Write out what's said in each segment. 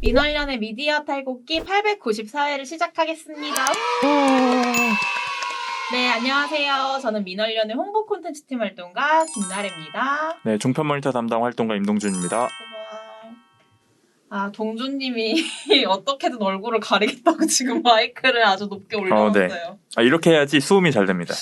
민원련의 미디어 탈곡기 894회를 시작하겠습니다. 네, 안녕하세요. 저는 민원련의 홍보 콘텐츠 팀 활동가 김나래입니다. 네, 종편 모니터 담당 활동가 임동준입니다. 동준님이 어떻게든 얼굴을 가리겠다고 지금 마이크를 아주 높게 올려놨어요. 네. 이렇게 해야지 수음이 잘 됩니다.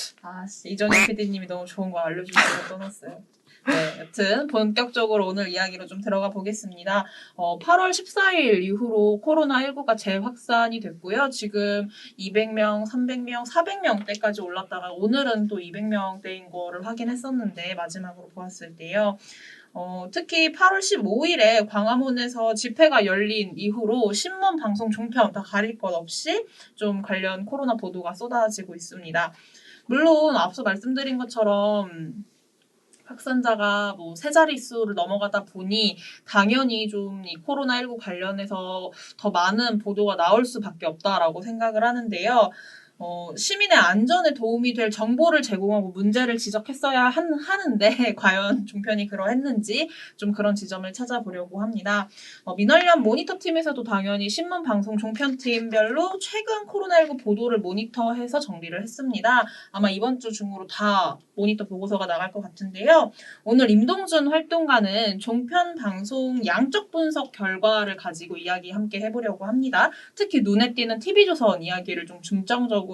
이정현 PD님이 너무 좋은 거 알려주시고 떠났어요. 네, 여튼 본격적으로 오늘 이야기로 좀 들어가 보겠습니다. 8월 14일 이후로 코로나19가 재확산이 됐고요. 지금 200명, 300명, 400명대까지 올랐다가 오늘은 또 200명대인 거를 확인했었는데 마지막으로 보았을 때요. 특히 8월 15일에 광화문에서 집회가 열린 이후로 신문, 방송, 종편 다 가릴 것 없이 좀 관련 코로나 보도가 쏟아지고 있습니다. 물론 앞서 말씀드린 것처럼 확산자가 세 자릿수를 넘어가다 보니 당연히 좀 이 코로나19 관련해서 더 많은 보도가 나올 수밖에 없다라고 생각을 하는데요. 시민의 안전에 도움이 될 정보를 제공하고 문제를 지적했어야 하는데 과연 종편이 그러했는지 좀 그런 지점을 찾아보려고 합니다. 민원련 모니터팀에서도 당연히 신문, 방송, 종편팀별로 최근 코로나19 보도를 모니터해서 정리를 했습니다. 아마 이번 주 중으로 다 모니터 보고서가 나갈 것 같은데요. 오늘 임동준 활동가는 종편, 방송 양적 분석 결과를 가지고 이야기 함께 해보려고 합니다. 특히 눈에 띄는 TV조선 이야기를 좀 중점적으로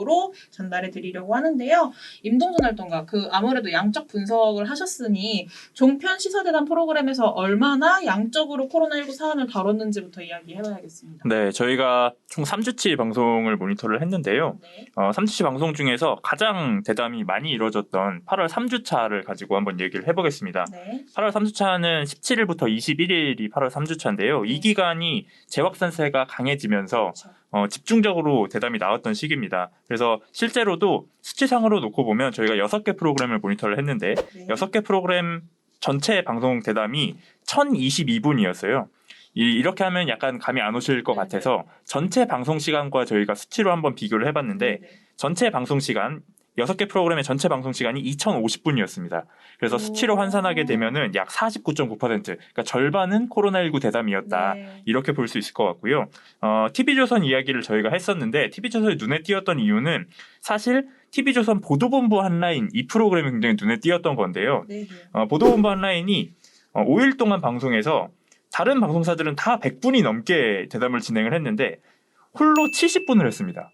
전달해 드리려고 하는데요. 임동준 활동가, 아무래도 양적 분석을 하셨으니 종편 시사대담 프로그램에서 얼마나 양적으로 코로나19 사안을 다뤘는지부터 이야기해봐야겠습니다. 네, 저희가 총 3주치 방송을 모니터를 했는데요. 네. 3주치 방송 중에서 가장 대담이 많이 이루어졌던 8월 3주차를 가지고 한번 얘기를 해보겠습니다. 네. 8월 3주차는 17일부터 21일이 8월 3주차인데요. 이 기간이 재확산세가 강해지면서 그렇죠. 집중적으로 대담이 나왔던 시기입니다. 그래서 실제로도 수치상으로 놓고 보면 저희가 6개 프로그램을 모니터를 했는데 네. 6개 프로그램 전체 방송 대담이 1022분이었어요. 이렇게 하면 약간 감이 안 오실 것 같아서 전체 방송 시간과 저희가 수치로 한번 비교를 해봤는데 전체 방송 시간 6개 프로그램의 전체 방송 시간이 2050분이었습니다. 그래서 수치로 환산하게 되면은 약 49.9%, 그러니까 절반은 코로나19 대담이었다. 네. 이렇게 볼 수 있을 것 같고요. TV조선 이야기를 저희가 했었는데 TV조선이 눈에 띄었던 이유는 사실 TV조선 보도본부 한라인 이 프로그램이 굉장히 눈에 띄었던 건데요. 네. 보도본부 한라인이 5일 동안 방송에서 다른 방송사들은 다 100분이 넘게 대담을 진행을 했는데 홀로 70분을 했습니다.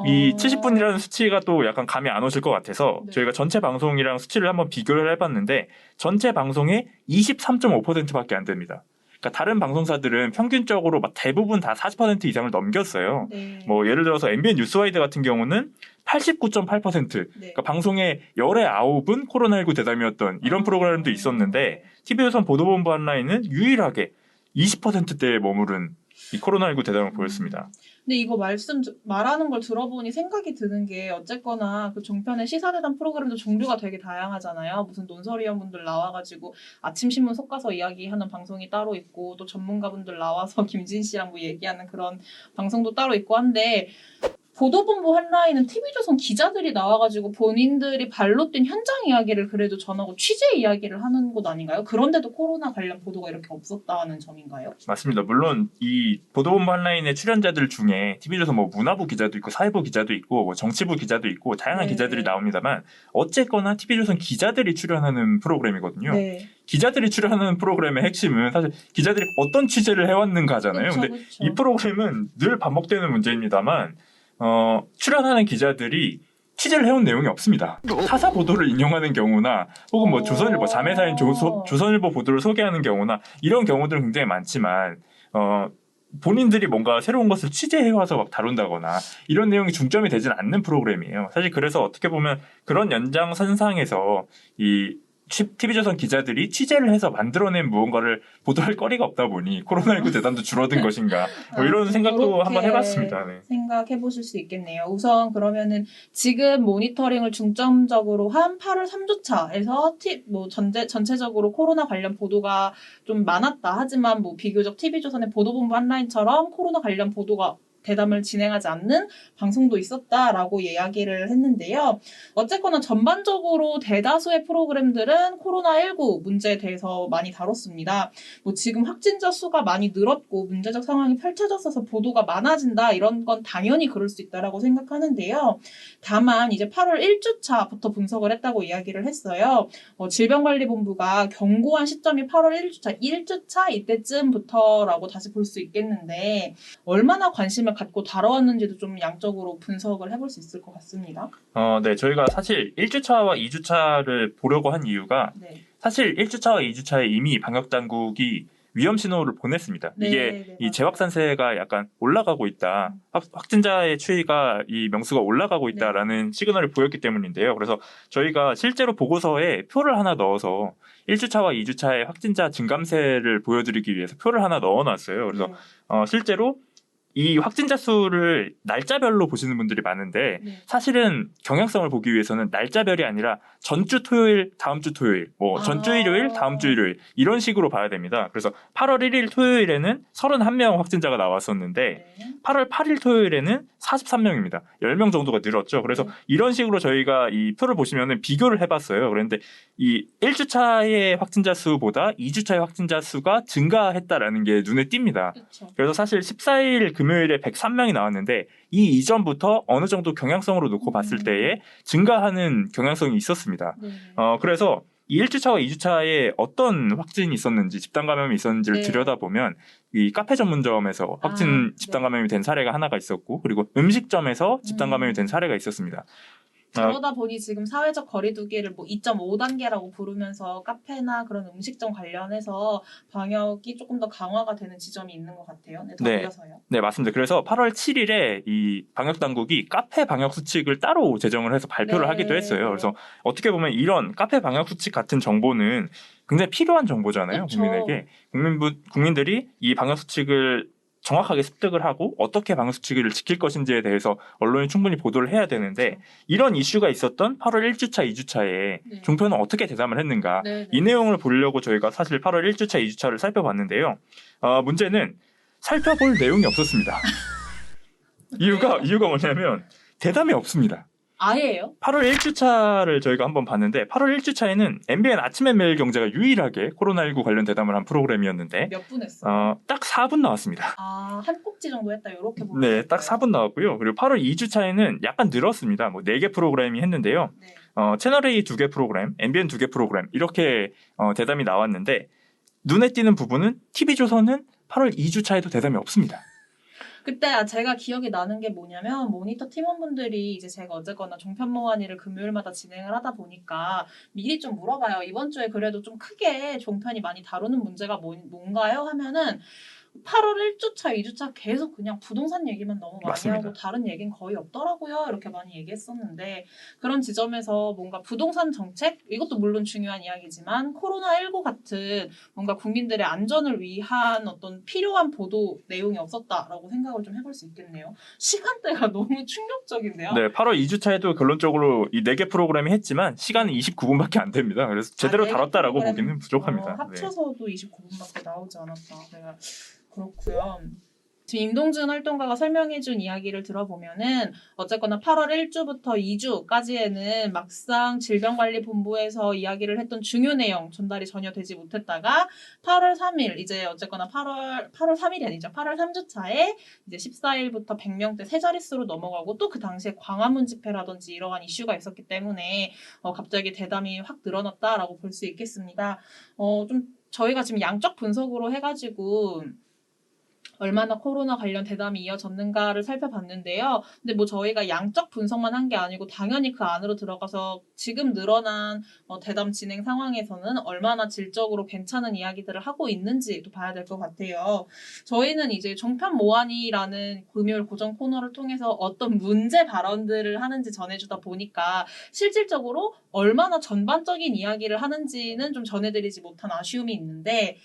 이 70분이라는 수치가 또 약간 감이 안 오실 것 같아서 저희가 전체 방송이랑 수치를 한번 비교를 해봤는데 전체 방송의 23.5%밖에 안 됩니다. 그러니까 다른 방송사들은 평균적으로 대부분 다 40% 이상을 넘겼어요. 네. 예를 들어서 MBN 뉴스와이드 같은 경우는 89.8%, 그러니까 방송의 열의 9은 코로나19 대담이었던 이런 프로그램도 있었는데 TV조선 보도본부 한라인은 유일하게 20%대에 머무른 이 코로나19 대담을 보였습니다. 근데 이거 말하는 걸 들어보니 생각이 드는 게 어쨌거나 그 종편의 시사대담 프로그램도 종류가 되게 다양하잖아요. 무슨 논설위원분들 나와가지고 아침 신문 속가서 이야기하는 방송이 따로 있고 또 전문가분들 나와서 김진 씨랑 얘기하는 그런 방송도 따로 있고 한데 보도본부 한라인은 TV조선 기자들이 나와가지고 본인들이 발로 뛴 현장 이야기를 그래도 전하고 취재 이야기를 하는 곳 아닌가요? 그런데도 코로나 관련 보도가 이렇게 없었다는 점인가요? 맞습니다. 물론 이 보도본부 한라인의 출연자들 중에 TV조선 문화부 기자도 있고 사회부 기자도 있고 정치부 기자도 있고 다양한 기자들이 나옵니다만 어쨌거나 TV조선 기자들이 출연하는 프로그램이거든요. 네. 기자들이 출연하는 프로그램의 핵심은 사실 기자들이 어떤 취재를 해왔는가잖아요. 근데 이 프로그램은 늘 반복되는 문제입니다만 출연하는 기자들이 취재를 해온 내용이 없습니다. 타사 보도를 인용하는 경우나 혹은 조선일보 자매사인 조선일보 보도를 소개하는 경우나 이런 경우들은 굉장히 많지만 본인들이 뭔가 새로운 것을 취재해와서 다룬다거나 이런 내용이 중점이 되지는 않는 프로그램이에요. 사실 그래서 어떻게 보면 그런 연장선상에서 이 TV조선 기자들이 취재를 해서 만들어낸 무언가를 보도할 거리가 없다 보니 코로나19 대담도 줄어든 것인가 이런 생각도 한번 해봤습니다. 네. 생각해 보실 수 있겠네요. 우선 그러면은 지금 모니터링을 중점적으로 한 8월 3주차에서 전체적으로 코로나 관련 보도가 좀 많았다. 하지만 비교적 TV조선의 보도본부 한라인처럼 코로나 관련 보도가 대담을 진행하지 않는 방송도 있었다라고 이야기를 했는데요. 어쨌거나 전반적으로 대다수의 프로그램들은 코로나19 문제에 대해서 많이 다뤘습니다. 뭐 지금 확진자 수가 많이 늘었고 문제적 상황이 펼쳐졌어서 보도가 많아진다 이런 건 당연히 그럴 수 있다라고 생각하는데요. 다만 이제 8월 1주차부터 분석을 했다고 이야기를 했어요. 질병관리본부가 경고한 시점이 8월 1주차 이때쯤부터라고 다시 볼 수 있겠는데 얼마나 관심을 갖고 다뤄왔는지도 좀 양적으로 분석을 해볼 수 있을 것 같습니다. 네, 저희가 사실 1주차와 2주차를 보려고 한 이유가 네. 사실 1주차와 2주차에 이미 방역당국이 위험 신호를 보냈습니다. 네, 이게 네, 이 재확산세가 약간 올라가고 있다. 확진자의 추이가 이 명수가 올라가고 있다라는 시그널을 보였기 때문인데요. 그래서 저희가 실제로 보고서에 표를 하나 넣어서 1주차와 2주차의 확진자 증감세를 보여드리기 위해서 표를 하나 넣어놨어요. 그래서 실제로 이 확진자 수를 날짜별로 보시는 분들이 많은데 사실은 경향성을 보기 위해서는 날짜별이 아니라 전주 토요일, 다음 주 토요일, 뭐 전주 일요일, 다음 주 일요일 이런 식으로 봐야 됩니다. 그래서 8월 1일 토요일에는 31명 확진자가 나왔었는데 8월 8일 토요일에는 43명입니다. 10명 정도가 늘었죠. 그래서 이런 식으로 저희가 이 표를 보시면은 비교를 해봤어요. 그런데 이 1주차의 확진자 수보다 2주차의 확진자 수가 증가했다라는 게 눈에 띕니다. 그쵸. 그래서 사실 14일 금요일에 103명이 나왔는데 이 이전부터 어느 정도 경향성으로 놓고 봤을 때에 증가하는 경향성이 있었습니다. 그래서 이 1주차와 2주차에 어떤 확진이 있었는지 집단 감염이 있었는지를 들여다보면 이 카페 전문점에서 집단 감염이 된 사례가 하나가 있었고 그리고 음식점에서 집단 감염이 된 사례가 있었습니다. 그러다 보니 지금 사회적 거리두기를 뭐 2.5단계라고 부르면서 카페나 그런 음식점 관련해서 방역이 조금 더 강화가 되는 지점이 있는 것 같아요. 네, 더불어서요. 네, 맞습니다. 그래서 8월 7일에 이 방역 당국이 카페 방역 수칙을 따로 제정을 해서 발표를 하기도 했어요. 그래서 어떻게 보면 이런 카페 방역 수칙 같은 정보는 굉장히 필요한 정보잖아요. 그쵸. 국민에게. 국민들이 이 방역 수칙을 정확하게 습득을 하고 어떻게 방역수칙을 지킬 것인지에 대해서 언론이 충분히 보도를 해야 되는데 이런 이슈가 있었던 8월 1주차, 2주차에 종편은 어떻게 대담을 했는가 이 내용을 보려고 저희가 사실 8월 1주차, 2주차를 살펴봤는데요. 문제는 살펴볼 내용이 없었습니다. 이유가 뭐냐면 대담이 없습니다. 아예요? 8월 1주차를 저희가 한번 봤는데 8월 1주차에는 MBN 아침에 매일 경제가 유일하게 코로나19 관련 대담을 한 프로그램이었는데 몇 분 했어요? 딱 4분 나왔습니다. 한 꼭지 정도 했다 이렇게 보면 네, 딱 4분 나왔고요. 그리고 8월 2주차에는 약간 늘었습니다. 뭐 4개 프로그램이 했는데요. 채널A 2개 프로그램, MBN 2개 프로그램 이렇게 대담이 나왔는데 눈에 띄는 부분은 TV조선은 8월 2주차에도 대담이 없습니다. 그때 제가 기억이 나는 게 뭐냐면 모니터 팀원분들이 이제 제가 어쨌거나 종편 모아니를 금요일마다 진행을 하다 보니까 미리 좀 물어봐요. 이번 주에 그래도 좀 크게 종편이 많이 다루는 문제가 뭔가요? 하면은 8월 1주차, 2주차 계속 그냥 부동산 얘기만 너무 많이 맞습니다. 하고 다른 얘기는 거의 없더라고요. 이렇게 많이 얘기했었는데 그런 지점에서 뭔가 부동산 정책? 이것도 물론 중요한 이야기지만 코로나19 같은 뭔가 국민들의 안전을 위한 어떤 필요한 보도 내용이 없었다라고 생각을 좀 해볼 수 있겠네요. 시간대가 너무 충격적인데요. 네, 8월 2주차에도 결론적으로 이 4개 프로그램이 했지만 시간은 29분밖에 안 됩니다. 그래서 제대로 다뤘다라고 보기는 부족합니다. 합쳐서도 29분밖에 나오지 않았다. 내가 그렇고요. 지금 임동준 활동가가 설명해준 이야기를 들어보면은 어쨌거나 8월 1주부터 2주까지에는 막상 질병관리본부에서 이야기를 했던 중요 내용 전달이 전혀 되지 못했다가 8월 3일 이제 어쨌거나 8월 3일이 아니죠. 8월 3주차에 이제 14일부터 100명대 세 자릿수로 넘어가고 또 그 당시에 광화문 집회라든지 이러한 이슈가 있었기 때문에 갑자기 대담이 확 늘어났다라고 볼 수 있겠습니다. 좀 저희가 지금 양적 분석으로 해가지고 얼마나 코로나 관련 대담이 이어졌는가를 살펴봤는데요. 근데 뭐 저희가 양적 분석만 한 게 아니고 당연히 그 안으로 들어가서 지금 늘어난 대담 진행 상황에서는 얼마나 질적으로 괜찮은 이야기들을 하고 있는지도 봐야 될 것 같아요. 저희는 이제 종편 모아니라는 금요일 고정 코너를 통해서 어떤 문제 발언들을 하는지 전해주다 보니까 실질적으로 얼마나 전반적인 이야기를 하는지는 좀 전해드리지 못한 아쉬움이 있는데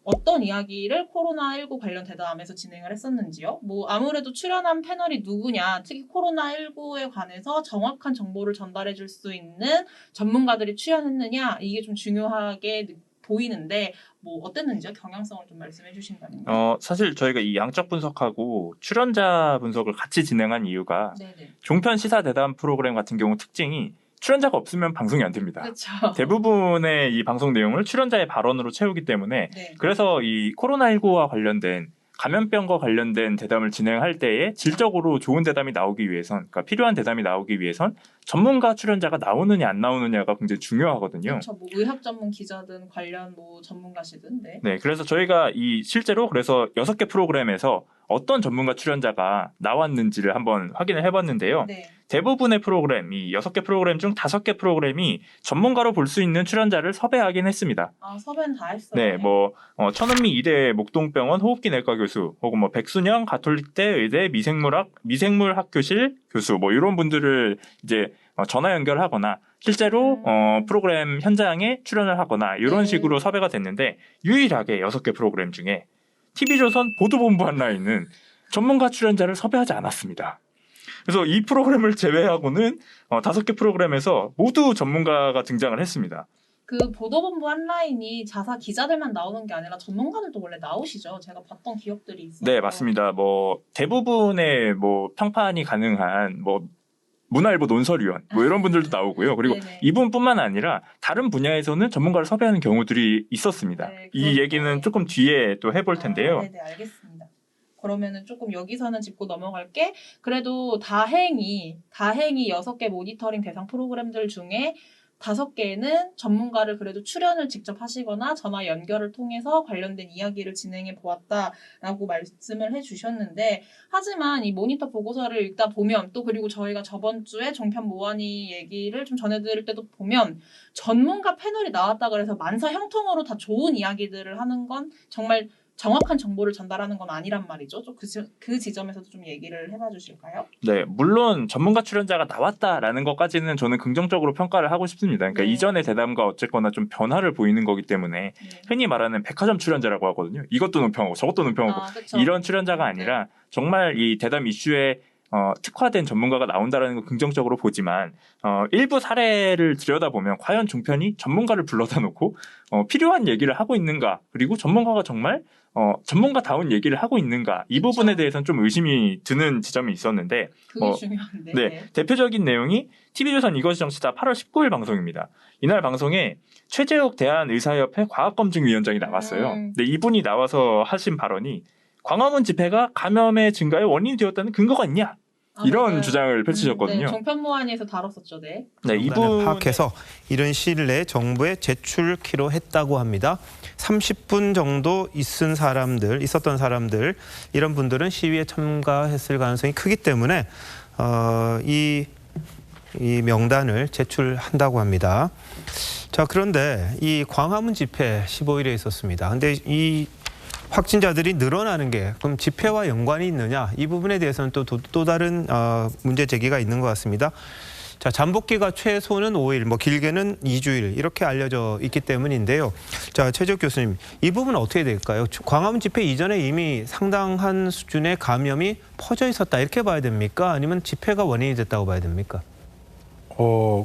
어떤 이야기를 코로나19 관련 대담에서 진행을 했었는지요? 뭐 아무래도 출연한 패널이 누구냐, 특히 코로나19에 관해서 정확한 정보를 전달해 줄 수 있는 전문가들이 출연했느냐, 이게 좀 중요하게 보이는데 뭐 어땠는지요? 경향성을 좀 말씀해 주신다면요. 사실 저희가 이 양적 분석하고 출연자 분석을 같이 진행한 이유가 네네. 종편 시사 대담 프로그램 같은 경우 특징이 출연자가 없으면 방송이 안 됩니다. 그렇죠. 대부분의 이 방송 내용을 출연자의 발언으로 채우기 때문에 네. 그래서 이 코로나19와 관련된 감염병과 관련된 대담을 진행할 때에 질적으로 좋은 대담이 나오기 위해선, 그러니까 필요한 대담이 나오기 위해선 전문가 출연자가 나오느냐 안 나오느냐가 굉장히 중요하거든요. 그렇죠. 뭐 의학 전문 기자든 관련 뭐 전문가시든. 네. 네, 그래서 저희가 실제로 그래서 6개 프로그램에서 어떤 전문가 출연자가 나왔는지를 한번 확인을 해봤는데요. 네. 대부분의 프로그램, 이 6개 프로그램 중 5개 프로그램이 전문가로 볼 수 있는 출연자를 섭외하긴 했습니다. 아, 섭외는 다 했어요. 네, 뭐 천은미 이대 목동병원 호흡기내과 교수, 혹은 뭐 백순영 가톨릭대 의대 미생물학교실 교수, 뭐 이런 분들을 이제 전화 연결하거나 실제로 프로그램 현장에 출연을 하거나 이런 식으로 섭외가 됐는데 유일하게 6개 프로그램 중에 TV조선 보도본부 한라인은 전문가 출연자를 섭외하지 않았습니다. 그래서 이 프로그램을 제외하고는 5개 프로그램에서 모두 전문가가 등장을 했습니다. 그 보도본부 한라인이 자사 기자들만 나오는 게 아니라 전문가들도 원래 나오시죠? 제가 봤던 기억들이 있어요. 네, 맞습니다. 뭐 대부분의 뭐 평판이 가능한 뭐 문화일보 논설위원 뭐 이런 분들도 나오고요. 그리고 네네. 이분뿐만 아니라 다른 분야에서는 전문가를 섭외하는 경우들이 있었습니다. 네, 이 얘기는 조금 뒤에 또 해볼 텐데요. 네, 알겠습니다. 그러면은 조금 여기서는 짚고 넘어갈게. 그래도 다행히 6개 모니터링 대상 프로그램들 중에 5개는 전문가를 그래도 출연을 직접 하시거나 전화 연결을 통해서 관련된 이야기를 진행해 보았다라고 말씀을 해주셨는데, 하지만 이 모니터 보고서를 읽다 보면 또 그리고 저희가 저번 주에 종편 모하니 얘기를 좀 전해드릴 때도 보면 전문가 패널이 나왔다 그래서 만사 형통으로 다 좋은 이야기들을 하는 건 정말 정확한 정보를 전달하는 건 아니란 말이죠. 좀 그 지점에서도 좀 얘기를 해봐 주실까요? 네, 물론 전문가 출연자가 나왔다라는 것까지는 저는 긍정적으로 평가를 하고 싶습니다. 그러니까 네. 이전의 대담과 어쨌거나 좀 변화를 보이는 거기 때문에 흔히 말하는 백화점 출연자라고 하거든요. 이것도 논평하고 저것도 논평하고 그쵸. 이런 출연자가 아니라 정말 이 대담 이슈에 특화된 전문가가 나온다라는 걸 긍정적으로 보지만 일부 사례를 들여다보면 과연 종편이 전문가를 불러다 놓고 필요한 얘기를 하고 있는가, 그리고 전문가가 정말 전문가다운 얘기를 하고 있는가, 이 그쵸. 부분에 대해서는 좀 의심이 드는 지점이 있었는데 그게 중요한데. 네, 대표적인 내용이 TV조선 이것이 정치다 8월 19일 방송입니다. 이날 방송에 최재욱 대한의사협회 과학검증위원장이 나왔어요. 근데 이분이 나와서 하신 발언이 광화문 집회가 감염의 증가의 원인이 되었다는 근거가 있냐? 이런 맞아요. 주장을 펼치셨거든요. 네, 종편모하니에서 다뤘었죠. 네. 네, 이분 파악해서 이른 시일 내에 정부에 제출키로 했다고 합니다. 30분 정도 있었던 사람들, 이런 분들은 시위에 참가했을 가능성이 크기 때문에 이 명단을 제출한다고 합니다. 자, 그런데 이 광화문 집회 15일에 있었습니다. 근데 이 확진자들이 늘어나는 게 그럼 집회와 연관이 있느냐, 이 부분에 대해서는 또 다른 문제 제기가 있는 것 같습니다. 자, 잠복기가 최소는 5일, 뭐 길게는 2주일 이렇게 알려져 있기 때문인데요. 자, 최재욱 교수님, 이 부분은 어떻게 될까요? 광화문 집회 이전에 이미 상당한 수준의 감염이 퍼져 있었다 이렇게 봐야 됩니까? 아니면 집회가 원인이 됐다고 봐야 됩니까?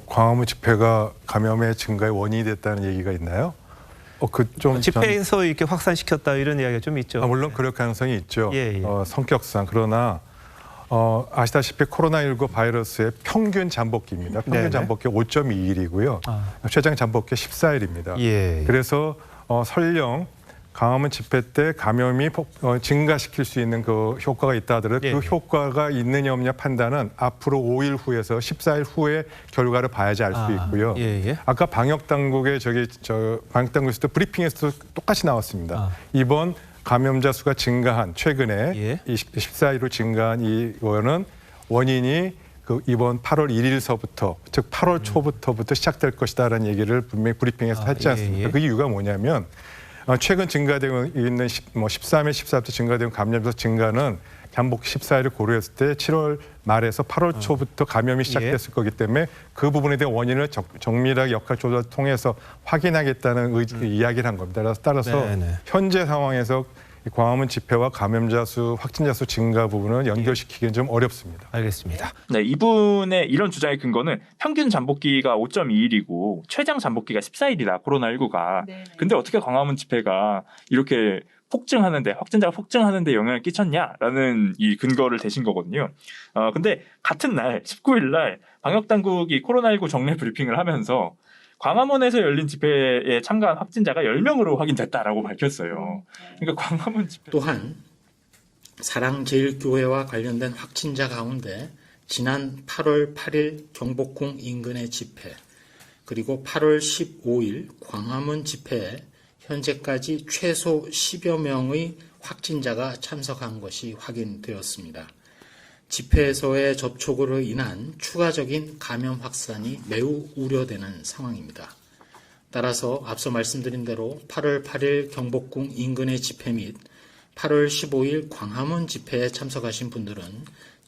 광화문 집회가 감염의 증가의 원인이 됐다는 얘기가 있나요? 집회에서 이렇게 확산시켰다 이런 이야기가 좀 있죠. 물론 그럴 가능성이 있죠. 예. 성격상. 그러나 아시다시피 코로나19 바이러스의 평균 잠복기입니다. 평균 네네. 잠복기 5.2일이고요. 최장 잠복기 14일입니다. 예. 그래서 설령 광화문 집회 때 감염이 증가시킬 수 있는 그 효과가 있다 하더라도 그 효과가 있느냐 없느냐 판단은 앞으로 5일 후에서 14일 후에 결과를 봐야지 알 수 있고요. 아까 방역당국의 방역당국에서도 브리핑에서도 똑같이 나왔습니다. 이번 감염자 수가 증가한 최근에 14일로 증가한 이거는 원인이 이번 8월 1일서부터 즉 8월 초부터 시작될 것이다라는 얘기를 분명히 브리핑에서 했지 않습니까? 그 이유가 뭐냐면 최근 증가되고 있는 13일, 14일부터 증가된 감염자 증가는 잠복 14일을 고려했을 때 7월 말에서 8월 초부터 감염이 시작됐을 거기 때문에 그 부분에 대한 원인을 정밀하게 역할 조사를 통해서 확인하겠다는 이야기를 한 겁니다. 따라서 현재 상황에서 이 광화문 집회와 감염자 수, 확진자 수 증가 부분은 연결시키기는 좀 어렵습니다. 알겠습니다. 네, 이분의 이런 주장의 근거는 평균 잠복기가 5.2일이고 최장 잠복기가 14일이다. 코로나19가. 네네. 근데 어떻게 광화문 집회가 이렇게 확진자가 폭증하는데 영향을 끼쳤냐라는 이 근거를 대신 거거든요. 근데 같은 날 19일 날 방역당국이 코로나19 정례 브리핑을 하면서 광화문에서 열린 집회에 참가한 확진자가 10명으로 확인됐다라고 밝혔어요. 그러니까 광화문 집회 또한 사랑제일교회와 관련된 확진자 가운데 지난 8월 8일 경복궁 인근의 집회 그리고 8월 15일 광화문 집회에 현재까지 최소 10여 명의 확진자가 참석한 것이 확인되었습니다. 집회에서의 접촉으로 인한 추가적인 감염 확산이 매우 우려되는 상황입니다. 따라서 앞서 말씀드린 대로 8월 8일 경복궁 인근의 집회 및 8월 15일 광화문 집회에 참석하신 분들은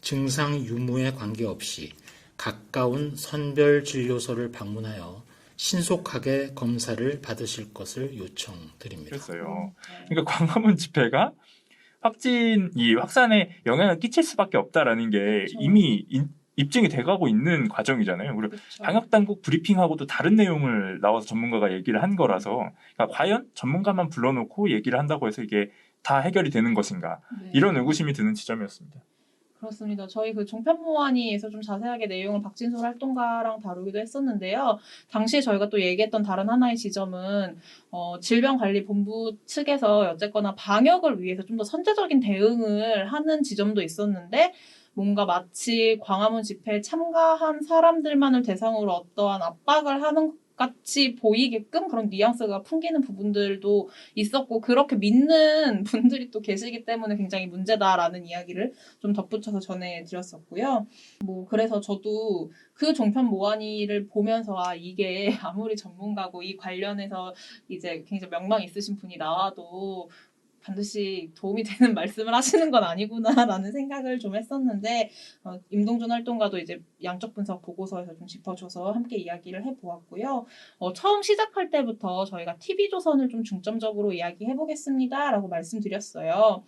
증상 유무에 관계없이 가까운 선별진료소를 방문하여 신속하게 검사를 받으실 것을 요청드립니다. 그랬어요. 그러니까 광화문 집회가 확산에 영향을 끼칠 수밖에 없다라는 게 그렇죠. 이미 입증이 돼가고 있는 과정이잖아요. 그리고 그렇죠. 방역당국 브리핑하고도 다른 내용을 나와서 전문가가 얘기를 한 거라서 그러니까 과연 전문가만 불러놓고 얘기를 한다고 해서 이게 다 해결이 되는 것인가 네. 이런 의구심이 드는 지점이었습니다. 그렇습니다. 저희 그 종편모안위에서 좀 자세하게 내용을 박진솔 활동가랑 다루기도 했었는데요. 당시에 저희가 또 얘기했던 다른 하나의 지점은 질병관리본부 측에서 어쨌거나 방역을 위해서 좀 더 선제적인 대응을 하는 지점도 있었는데 뭔가 마치 광화문 집회에 참가한 사람들만을 대상으로 어떠한 압박을 하는 것 같이 보이게끔 그런 뉘앙스가 풍기는 부분들도 있었고 그렇게 믿는 분들이 또 계시기 때문에 굉장히 문제다라는 이야기를 좀 덧붙여서 전해드렸었고요. 그래서 저도 그 종편 모안이를 보면서 이게 아무리 전문가고 이 관련해서 이제 굉장히 명망 있으신 분이 나와도 반드시 도움이 되는 말씀을 하시는 건 아니구나라는 생각을 좀 했었는데 임동준 활동가도 이제 양적 분석 보고서에서 좀 짚어줘서 함께 이야기를 해보았고요. 처음 시작할 때부터 저희가 TV조선을 좀 중점적으로 이야기해보겠습니다라고 말씀드렸어요.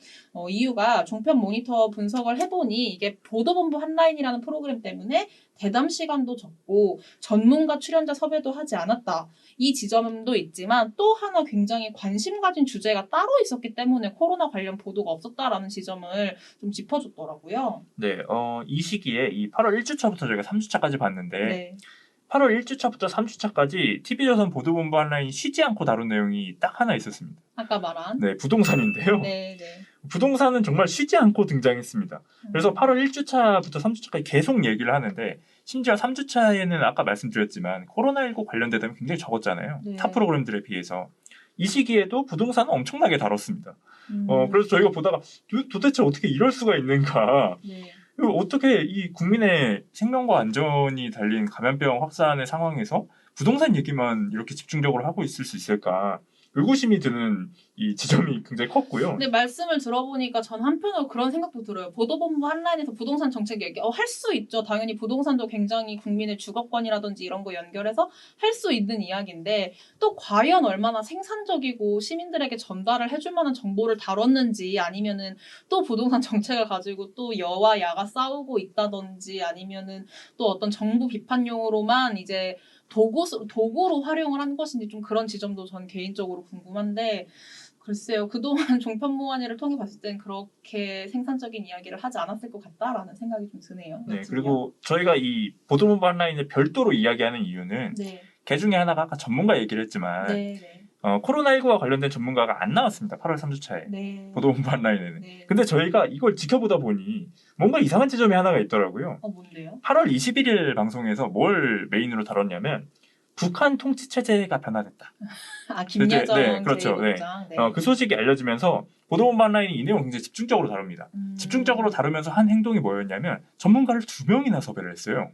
이유가 종편 모니터 분석을 해보니 이게 보도본부 한라인이라는 프로그램 때문에 대담 시간도 적고 전문가 출연자 섭외도 하지 않았다. 이 지점도 있지만 또 하나 굉장히 관심 가진 주제가 따로 있었기 때문에 코로나 관련 보도가 없었다라는 지점을 좀 짚어줬더라고요. 네, 이 시기에 이 8월 1주차부터 저희가 3주차까지 봤는데 네. 8월 1주차부터 3주차까지 TV조선 보도본부 한라인 쉬지 않고 다룬 내용이 딱 하나 있었습니다. 아까 말한. 네, 부동산인데요. 네. 부동산은 정말 쉬지 않고 등장했습니다. 그래서 8월 1주차부터 3주차까지 계속 얘기를 하는데 심지어 3주차에는 아까 말씀드렸지만 코로나19 관련되면 굉장히 적었잖아요. 네. 타 프로그램들에 비해서. 이 시기에도 부동산은 엄청나게 다뤘습니다. 그래서 저희가 보다가 도대체 어떻게 이럴 수가 있는가. 네. 어떻게 이 국민의 생명과 안전이 달린 감염병 확산의 상황에서 부동산 얘기만 이렇게 집중적으로 하고 있을 수 있을까. 의구심이 드는 이 지점이 굉장히 컸고요. 근데 말씀을 들어보니까 전 한편으로 그런 생각도 들어요. 보도본부 한라인에서 부동산 정책 얘기 할 수 있죠. 당연히 부동산도 굉장히 국민의 주거권이라든지 이런 거 연결해서 할 수 있는 이야기인데 또 과연 얼마나 생산적이고 시민들에게 전달을 해줄 만한 정보를 다뤘는지 아니면은 또 부동산 정책을 가지고 또 여와 야가 싸우고 있다든지 아니면은 또 어떤 정부 비판용으로만 이제 도구로 활용을 한 것인지 좀 그런 지점도 전 개인적으로 궁금한데 글쎄요. 그동안 종편모안위를 통해 봤을 땐 그렇게 생산적인 이야기를 하지 않았을 것 같다라는 생각이 좀 드네요. 네, 그리고 저희가 이 보도본부 한라인을 별도로 이야기하는 이유는 네. 그 중에 하나가 아까 전문가 얘기를 했지만 네. 코로나19와 관련된 전문가가 안 나왔습니다. 8월 3주차에. 네. 보도본부 한라인에는. 네. 근데 저희가 이걸 지켜보다 보니 뭔가 이상한 지점이 하나가 있더라고요. 뭔데요? 8월 21일 방송에서 뭘 메인으로 다뤘냐면 북한 통치 체제가 변화됐다. 김여정 네, 그렇죠. 제1부장. 네. 그 소식이 알려지면서 보도본부 한라인이 이 내용을 굉장히 집중적으로 다룹니다. 집중적으로 다루면서 한 행동이 뭐였냐면 전문가를 2명이나 섭외를 했어요.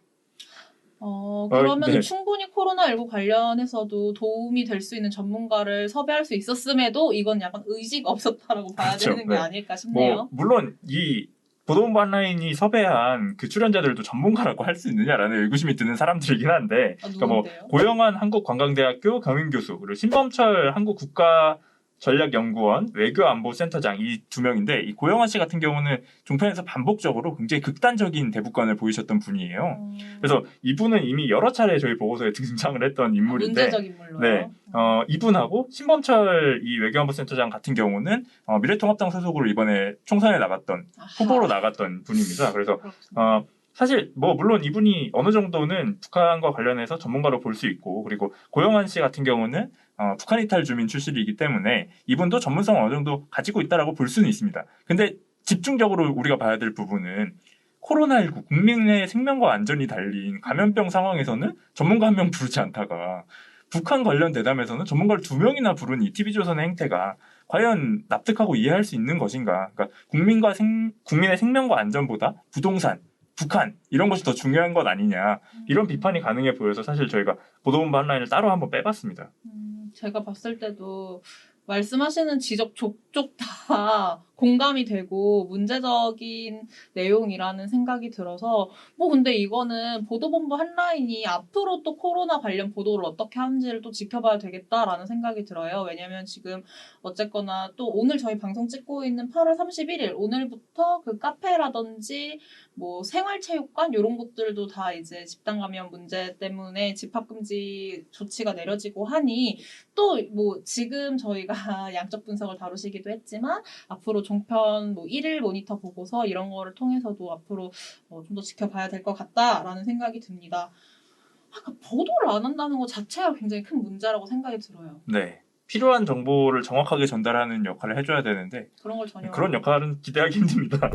그러면 네. 충분히 코로나19 관련해서도 도움이 될 수 있는 전문가를 섭외할 수 있었음에도 이건 약간 의지가 없었다라고 봐야 그렇죠. 되는 게 네. 아닐까 싶네요. 물론 이 보도본부 한라인이 섭외한 그 출연자들도 전문가라고 할 수 있느냐라는 의구심이 드는 사람들이긴 한데, 그러니까 누군데요? 고영한 한국관광대학교 경인교수, 그리고 신범철 한국국가 전략연구원, 외교안보센터장 이 두 명인데 이 고영한 씨 같은 경우는 종편에서 반복적으로 굉장히 극단적인 대북관을 보이셨던 분이에요. 그래서 이분은 이미 여러 차례 저희 보고서에 등장을 했던 인물인데 문제적 인물로요. 네, 이분하고 신범철 이 외교안보센터장 같은 경우는 미래통합당 소속으로 이번에 총선에 나갔던 후보로 나갔던 분입니다. 그래서 사실 물론 이분이 어느 정도는 북한과 관련해서 전문가로 볼 수 있고 그리고 고영한 씨 같은 경우는 북한 이탈 주민 출신이기 때문에 이분도 전문성을 어느 정도 가지고 있다라고 볼 수는 있습니다. 근데 집중적으로 우리가 봐야 될 부분은 코로나19 국민의 생명과 안전이 달린 감염병 상황에서는 전문가 한 명 부르지 않다가 북한 관련 대담에서는 전문가를 2명이나 부른 이 TV조선의 행태가 과연 납득하고 이해할 수 있는 것인가. 그러니까 국민의 생명과 안전보다 부동산, 북한 이런 것이 더 중요한 것 아니냐. 이런 비판이 가능해 보여서 사실 저희가 보도본부 한라인을 따로 한번 빼봤습니다. 제가 봤을 때도 말씀하시는 지적 족족 다 공감이 되고 문제적인 내용이라는 생각이 들어서 근데 이거는 보도본부 한라인이 앞으로 또 코로나 관련 보도를 어떻게 하는지를 또 지켜봐야 되겠다라는 생각이 들어요. 왜냐면 지금 어쨌거나 또 오늘 저희 방송 찍고 있는 8월 31일 오늘부터 그 카페라든지 생활체육관 이런 곳들도 다 이제 집단 감염 문제 때문에 집합금지 조치가 내려지고 하니 또 지금 저희가 양적 분석을 다루시기도 했지만 앞으로 종편 1일 모니터 보고서 이런 거를 통해서도 앞으로 좀 더 지켜봐야 될 것 같다라는 생각이 듭니다. 보도를 안 한다는 것 자체가 굉장히 큰 문제라고 생각이 들어요. 네. 필요한 정보를 정확하게 전달하는 역할을 해줘야 되는데 그런 걸 전혀 그런 역할은 기대하기 힘듭니다.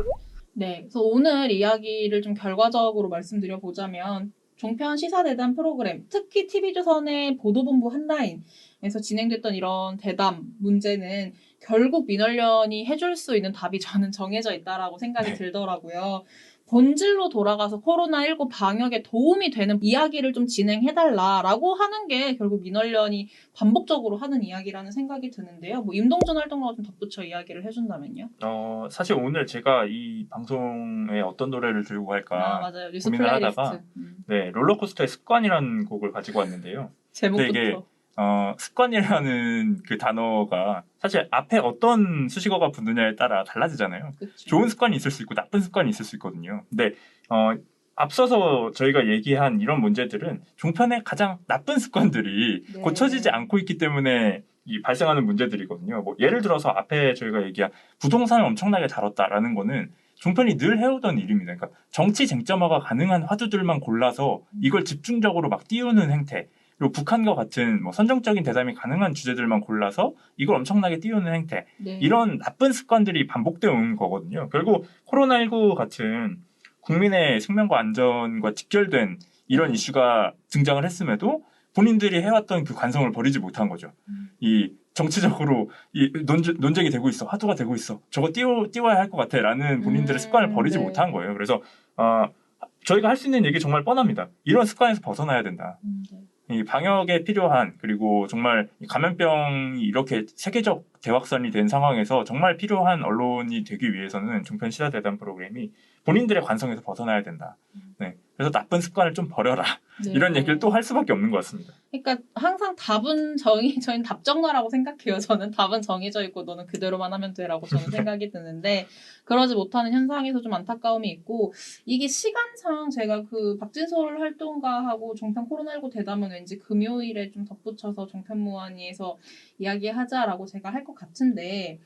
네, 그래서 오늘 이야기를 좀 결과적으로 말씀드려보자면 종편 시사대담 프로그램, 특히 TV조선의 보도본부 한라인에서 진행됐던 이런 대담 문제는 결국 민원련이 해줄 수 있는 답이 저는 정해져 있다라고 생각이 들더라고요. 본질로 돌아가서 코로나19 방역에 도움이 되는 이야기를 좀 진행해달라라고 하는 게 결국 민원련이 반복적으로 하는 이야기라는 생각이 드는데요. 임동준 활동가가 좀 덧붙여 이야기를 해준다면요? 사실 오늘 제가 이 방송에 어떤 노래를 들고 갈까 맞아요. 뉴스 고민을 플레이리스트. 하다가 롤러코스터의 습관이라는 곡을 가지고 왔는데요. 제목부터. 이게 습관이라는 그 단어가 사실 앞에 어떤 수식어가 붙느냐에 따라 달라지잖아요. 그쵸. 좋은 습관이 있을 수 있고 나쁜 습관이 있을 수 있거든요. 근데 앞서서 저희가 얘기한 이런 문제들은 종편의 가장 나쁜 습관들이 네. 고쳐지지 않고 있기 때문에 발생하는 문제들이거든요. 예를 들어서 앞에 저희가 얘기한 부동산을 엄청나게 다뤘다라는 거는 종편이 늘 해오던 일입니다. 그러니까 정치 쟁점화가 가능한 화두들만 골라서 이걸 집중적으로 막 띄우는 행태. 그리고 북한과 같은 선정적인 대담이 가능한 주제들만 골라서 이걸 엄청나게 띄우는 행태. 네. 이런 나쁜 습관들이 반복되어 오는 거거든요. 결국 코로나19 같은 국민의 생명과 안전과 직결된 이런 이슈가 등장을 했음에도 본인들이 해왔던 그 관성을 버리지 못한 거죠. 이 정치적으로 논쟁이 되고 있어. 화두가 되고 있어. 저거 띄워야 할 것 같아. 라는 본인들의 습관을 버리지 네. 못한 거예요. 그래서 저희가 할 수 있는 얘기 정말 뻔합니다. 이런 습관에서 벗어나야 된다. 네. 이 방역에 필요한 그리고 정말 감염병이 이렇게 세계적 대확산이 된 상황에서 정말 필요한 언론이 되기 위해서는 종편 시사대담 프로그램이 본인들의 관성에서 벗어나야 된다. 네. 그래서 나쁜 습관을 좀 버려라. 네. 이런 얘기를 또 할 수밖에 없는 것 같습니다. 그러니까 항상 답은 저희는 답정너라고 생각해요. 저는 답은 정해져 있고 너는 그대로만 하면 돼라고 저는 생각이 드는데 그러지 못하는 현상에서 좀 안타까움이 있고 이게 시간상 제가 그 박진솔 활동가하고 종편 코로나19 대담은 왠지 금요일에 좀 덧붙여서 종편무한위에서 이야기하자라고 제가 할 것 같은데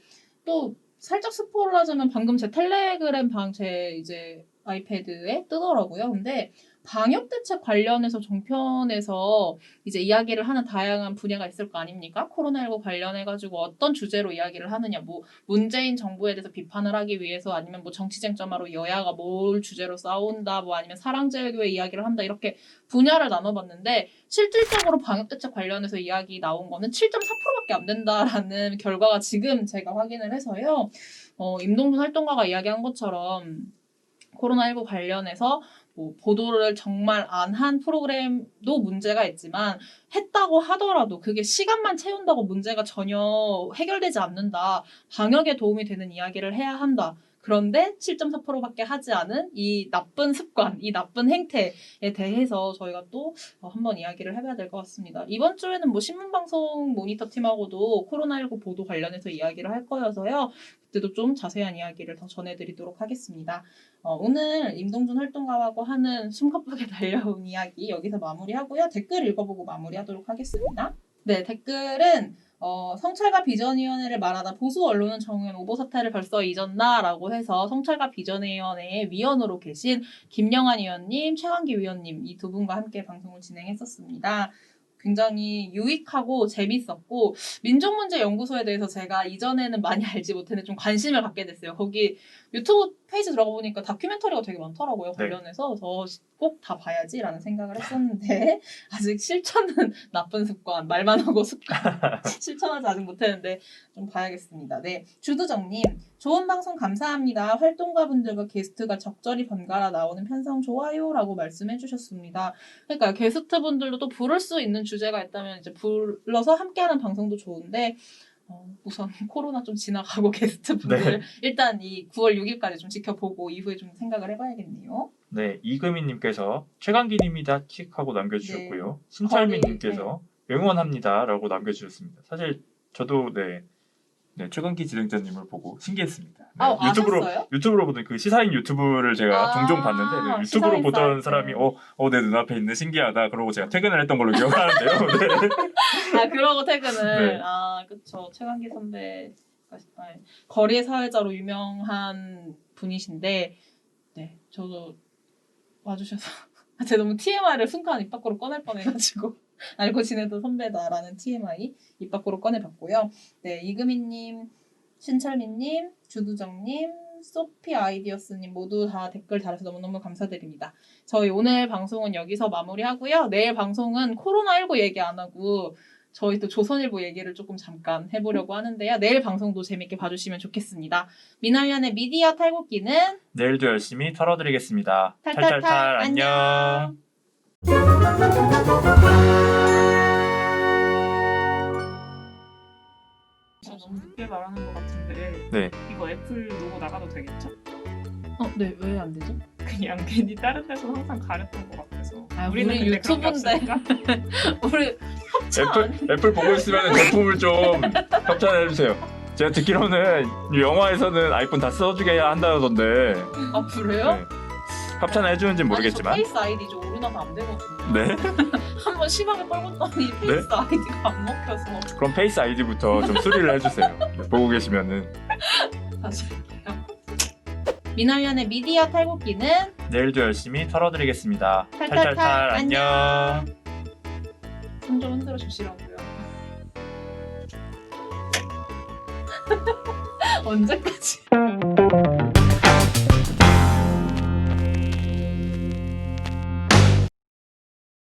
또 살짝 스포를 하자면 방금 제 텔레그램 제 이제 아이패드에 뜨더라고요. 근데 방역 대책 관련해서 종편에서 이제 이야기를 하는 다양한 분야가 있을 거 아닙니까? 코로나19 관련해가지고 어떤 주제로 이야기를 하느냐, 문재인 정부에 대해서 비판을 하기 위해서 아니면 정치 쟁점화로 여야가 뭘 주제로 싸운다, 아니면 사랑제일교회 이야기를 한다, 이렇게 분야를 나눠봤는데 실질적으로 방역 대책 관련해서 이야기 나온 거는 7.4%밖에 안 된다라는 결과가 지금 제가 확인을 해서요. 임동준 활동가가 이야기한 것처럼 코로나19 관련해서 보도를 정말 안 한 프로그램도 문제가 있지만 했다고 하더라도 그게 시간만 채운다고 문제가 전혀 해결되지 않는다. 방역에 도움이 되는 이야기를 해야 한다. 그런데 7.4%밖에 하지 않은 이 나쁜 습관, 이 나쁜 행태에 대해서 저희가 또 한번 이야기를 해봐야 될 것 같습니다. 이번 주에는 뭐 신문방송 모니터 팀하고도 코로나19 보도 관련해서 이야기를 할 거여서요. 그때도 좀 자세한 이야기를 더 전해드리도록 하겠습니다. 오늘 임동준 활동가하고 하는 숨가쁘게 달려온 이야기 여기서 마무리하고요. 댓글 읽어보고 마무리하도록 하겠습니다. 네, 댓글은 성찰과 비전위원회를 말하다 보수 언론은 정의원 오보 사태를 벌써 잊었나? 라고 해서 성찰과 비전위원회의 위원으로 계신 김영환 위원님, 최강기 위원님 이 두 분과 함께 방송을 진행했었습니다. 굉장히 유익하고 재밌었고 민족문제연구소에 대해서 제가 이전에는 많이 알지 못했는데 좀 관심을 갖게 됐어요. 거기 유튜브 페이지 들어가 보니까 다큐멘터리가 되게 많더라고요. 관련해서. 그래서 꼭 다 봐야지라는 생각을 했었는데 아직 실천은 나쁜 습관, 말만 하고 습관 실천하지 아직 못했는데 좀 봐야겠습니다. 네, 주두정님 좋은 방송 감사합니다. 활동가분들과 게스트가 적절히 번갈아 나오는 편성 좋아요라고 말씀해 주셨습니다. 그러니까 게스트분들도 또 부를 수 있는 주제가 있다면 이제 불러서 함께하는 방송도 좋은데 우선 코로나 좀 지나가고 게스트분들 일단 이 9월 6일까지 좀 지켜보고 이후에 좀 생각을 해봐야겠네요. 네, 이금희님께서 최강기님이다 킥하고 남겨주셨고요. 신철민님께서 응원합니다라고 남겨주셨습니다. 사실 저도 최강기 진행자님을 보고 신기했습니다. 유튜브로 보던 그 시사인 유튜브를 제가 종종 봤는데 유튜브로 보던 사람이 내 눈앞에 있는 신기하다 그러고 제가 퇴근을 했던 걸로 기억하는데요. 네. 그러고 퇴근을. 네. 그쵸. 최강기 선배 거리의 사회자로 유명한 분이신데 네, 저도 와주셔서 제가 너무 TMI를 순간 입 밖으로 꺼낼 뻔해가지고 알고 지내던 선배다라는 TMI 입 밖으로 꺼내봤고요. 네, 이금희님, 신철민님, 주두정님, 소피 아이디어스님 모두 다 댓글 달아서 너무너무 감사드립니다. 저희 오늘 방송은 여기서 마무리하고요. 내일 방송은 코로나19 얘기 안 하고 저희 또 조선일보 얘기를 조금 잠깐 해보려고 하는데요. 내일 방송도 재밌게 봐주시면 좋겠습니다. 민활련의 미디어 탈곡기는 내일도 열심히 털어드리겠습니다. 탈탈탈 안녕. 너무 늦게 말하는 것 같은데 네. 이거 애플 로고 나가도 되겠죠? 네, 왜 안 되죠? 그냥 괜히 다른 데서 항상 가렸던 것 같아서 우리 근데 그런 게 유튜브인데. 없으니까. 우리 애플 보고 있으면 제품을 좀 협찬해주세요. 제가 듣기로는 영화에서는 아이폰 다 써주게 한다던데 그래요? 네. 협찬해주는지 모르겠지만 아니, 저 페이스 아이디 좀 오류나서 안 되거든요. 네. 한번 심하게 뻘궜더니 페이스 아이디가 안 먹혀서 그럼 페이스 아이디부터 좀 수리를 해주세요. 보고 계시면은. 다시 할게요. 민활련의 미디어 탈곡기는 내일도 열심히 털어드리겠습니다. 탈탈탈 안녕. 손 좀 흔들어 주시라고요. 언제까지?